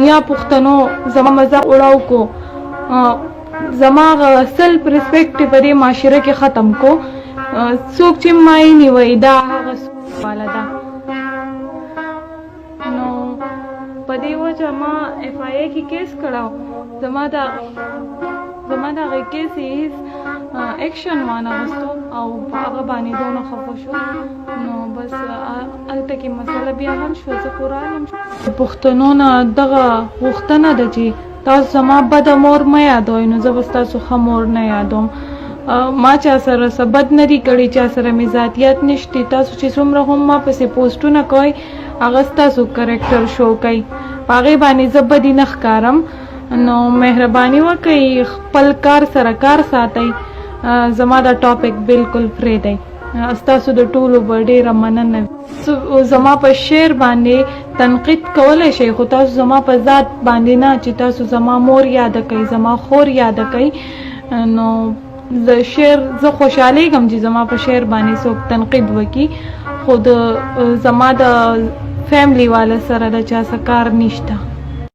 یا پښتنو زما مذهب وړاو کو زما سیلف ریسپیکټ په دې معاشره کې ختم کو څوک چې مای نیوي دا هغه والا ده نو په دې وجه ما اف آی ای کې کیس کړاو زما دا کیس هیڅ ایکشن وانه غوښتو او هغه باندې دونه خفه شو نو بس هلته کې مسله بیا حل شو زه قرآن پښتنو نه دغه غوښتنه ده چې تاسو زما بده مور مه یادوئ نو زه به ستاسو ښه مور نه یادوم ما چا سره څه بد نه دي کړي چا سره مې ذاتیت نشته تاسو چې څومره هم ما پسې پوسټونه کوئ هغه ستاسو کرکټر شو کوي په هغې باندې زه بدي نه ښکارم نو مهرباني وکړئ خپل کار سره کار ساتئ زما دا ټاپک بالکل فری دی ستاسو د ټولو به ډېره مننه زما په شعر باندې تنقید کولی شئ خو تاسو زما په ذات باندې نه چې تاسو زما مور یاده کوئ زما خور یاده کوئ نو زه خوشحالیږم چې زما په شعر باندې څوک تنقید وکړي خو زما د فیملی والا سره د چا څه کار نشته